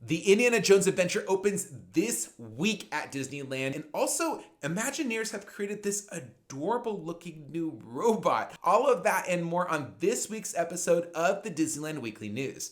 The Indiana Jones adventure opens this week at Disneyland, and also Imagineers have created this adorable looking new robot. All of that and more on this week's episode of the Disneyland Weekly News.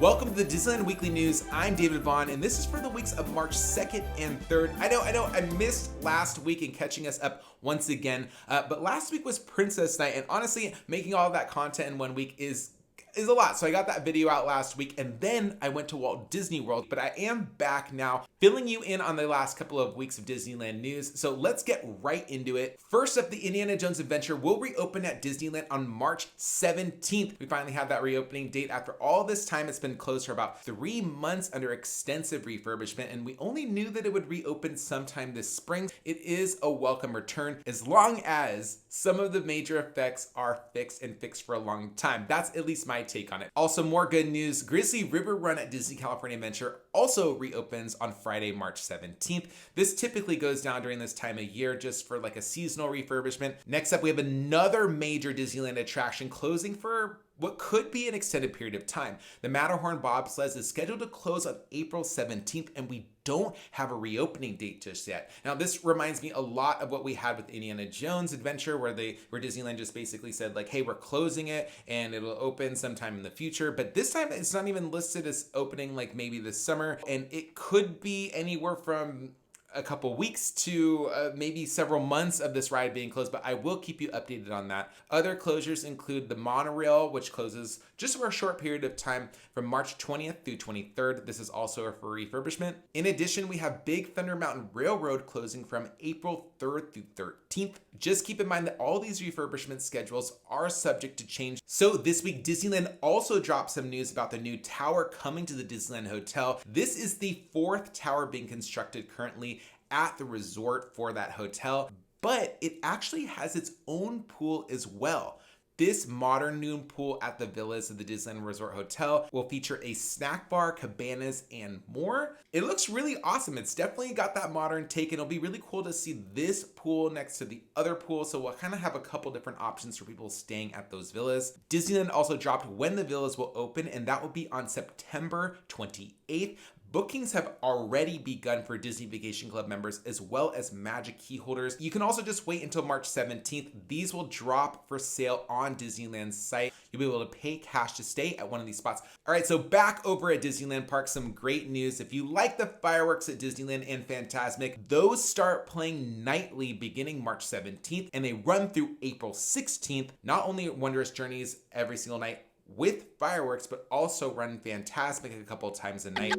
Welcome to the Disneyland Weekly News. I'm David Vaughn, and this is for the weeks of March 2nd and 3rd. I know, I missed last week in catching us up once again, but last week was Princess Night, and honestly, making all of that content in 1 week is a lot. So I got that video out last week, and then I went to Walt Disney World, but I am back now filling you in on the last couple of weeks of Disneyland news. So let's get right into it. First up, the Indiana Jones Adventure will reopen at Disneyland on March 17th. We finally have that reopening date after all this time. It's been closed for about 3 months under extensive refurbishment, and we only knew that it would reopen sometime this spring. It is a welcome return as long as some of the major effects are fixed for a long time. That's at least my take on it. Also, more good news, Grizzly River Run at Disney California Adventure also reopens on Friday, March 17th. This typically goes down during this time of year just for like a seasonal refurbishment. Next up, we have another major Disneyland attraction closing for what could be an extended period of time. The Matterhorn Bobsleds is scheduled to close on April 17th, and we don't have a reopening date just yet. Now, this reminds me a lot of what we had with Indiana Jones Adventure, where Disneyland just basically said like, hey, we're closing it and it'll open sometime in the future. But this time it's not even listed as opening like maybe this summer, and it could be anywhere from a couple weeks to maybe several months of this ride being closed, but I will keep you updated on that. Other closures include the monorail, which closes just for a short period of time from March 20th through 23rd. This is also for refurbishment. In addition, we have Big Thunder Mountain Railroad closing from April 3rd through 13th. Just keep in mind that all these refurbishment schedules are subject to change. So this week, Disneyland also dropped some news about the new tower coming to the Disneyland Hotel. This is the 4th tower being constructed currently at the resort for that hotel, but it actually has its own pool as well. This modern noon pool at the villas of the Disneyland Resort Hotel will feature a snack bar, cabanas, and more. It looks really awesome. It's definitely got that modern take, and it'll be really cool to see this pool next to the other pool. So we'll kind of have a couple different options for people staying at those villas. Disneyland also dropped when the villas will open, and that will be on September 28th. Bookings have already begun for Disney Vacation Club members as well as Magic Key holders. You can also just wait until March 17th. These will drop for sale on Disneyland's site. You'll be able to pay cash to stay at one of these spots. All right, so back over at Disneyland Park, some great news. If you like the fireworks at Disneyland and Fantasmic, those start playing nightly beginning March 17th, and they run through April 16th. Not only Wondrous Journeys every single night with fireworks, but also run Fantasmic a couple times a night.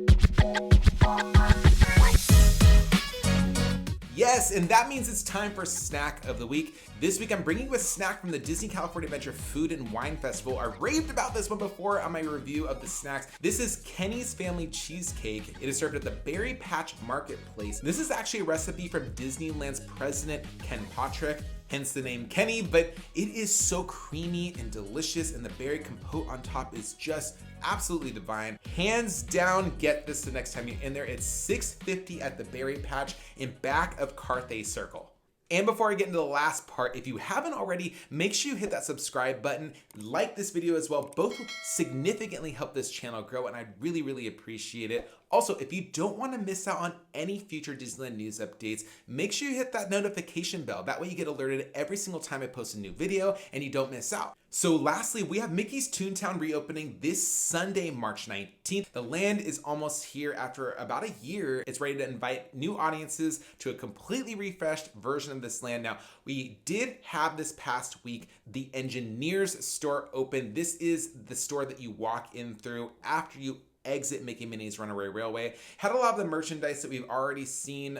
Yes, and that means it's time for Snack of the Week. This week I'm bringing you a snack from the Disney California Adventure Food and Wine Festival. I raved about this one before on my review of the snacks. This is Kenny's Family Cheesecake. It is served at the Berry Patch Marketplace. This is actually a recipe from Disneyland's president, Ken Patrick, hence the name Kenny, but it is so creamy and delicious, and the berry compote on top is just absolutely divine. Hands down, get this the next time you're in there. It's $6.50 at the Berry Patch in back of Carthay Circle. And before I get into the last part, if you haven't already, make sure you hit that subscribe button, like this video as well. Both significantly help this channel grow, and I'd really, really appreciate it. Also, if you don't want to miss out on any future Disneyland news updates, make sure you hit that notification bell. That way you get alerted every single time I post a new video and you don't miss out. So lastly, we have Mickey's Toontown reopening this Sunday, March 19th. The land is almost here after about a year. It's ready to invite new audiences to a completely refreshed version of this land. Now, we did have this past week the Engineers store open. This is the store that you walk in through after you exit Mickey Minnie's Runaway Railway. Had a lot of the merchandise that we've already seen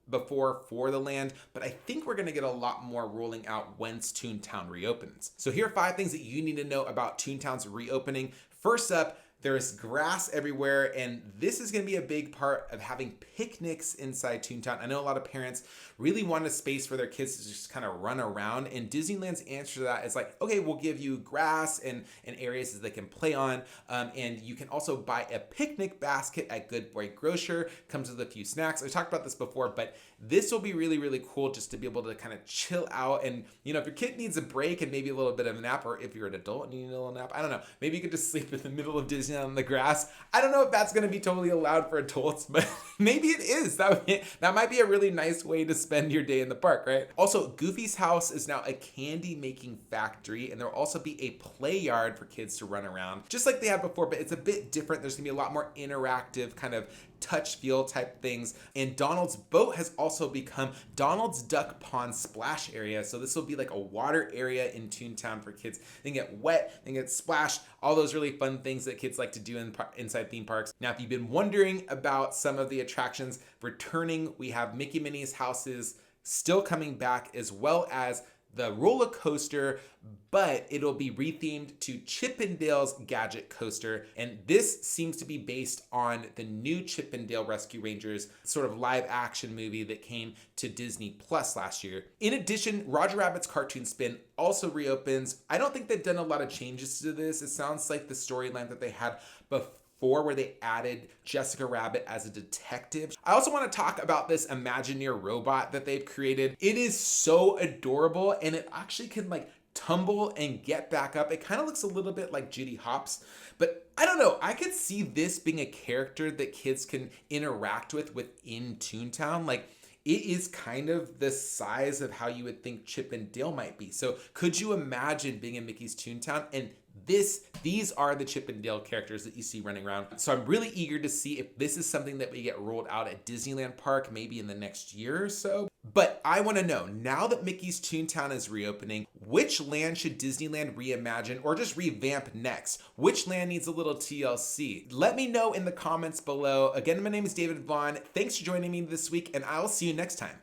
before for the land, but I think we're gonna get a lot more rolling out once Toontown reopens. So here are 5 things that you need to know about Toontown's reopening. First up, There's grass everywhere, and this is going to be a big part of having picnics inside Toontown. I know a lot of parents really want a space for their kids to just kind of run around, and Disneyland's answer to that is like, okay, we'll give you grass and areas that they can play on, and you can also buy a picnic basket at Good Boy Grocer. Comes with a few snacks. I talked about this before, but this will be really, really cool just to be able to kind of chill out. And, you know, if your kid needs a break and maybe a little bit of a nap, or if you're an adult and you need a little nap, I don't know, maybe you could just sleep in the middle of Disneyland on the grass. I don't know if that's going to be totally allowed for adults, but maybe it is. That might be a really nice way to spend your day in the park, right? Also, Goofy's house is now a candy making factory, and there will also be a play yard for kids to run around, just like they had before, but it's a bit different. There's gonna be a lot more interactive kind of touch feel type things. And Donald's boat has also become Donald's Duck Pond Splash Area. So this will be like a water area in Toontown for kids. They can get wet, they can get splashed, all those really fun things that kids like to do inside theme parks. Now, if you've been wondering about some of the attractions returning, we have Mickey Minnie's houses still coming back, as well as the roller coaster, but it'll be rethemed to Chip 'n Dale's Gadget Coaster. And this seems to be based on the new Chip 'n Dale Rescue Rangers sort of live action movie that came to Disney Plus last year. In addition, Roger Rabbit's Cartoon Spin also reopens. I don't think they've done a lot of changes to this. It sounds like the storyline that they had before, where they added Jessica Rabbit as a detective. I also want to talk about this Imagineer robot that they've created. It is so adorable, and it actually can like tumble and get back up. It kind of looks a little bit like Judy Hopps, but I don't know. I could see this being a character that kids can interact with within Toontown. Like, it is kind of the size of how you would think Chip 'n Dale might be. So could you imagine being in Mickey's Toontown? And these are the Chip 'n Dale characters that you see running around. So I'm really eager to see if this is something that we get rolled out at Disneyland Park maybe in the next year or so. But I want to know, now that Mickey's Toontown is reopening, which land should Disneyland reimagine or just revamp next? Which land needs a little TLC? Let me know in the comments below. Again, my name is David Vaughn. Thanks for joining me this week, and I'll see you next time.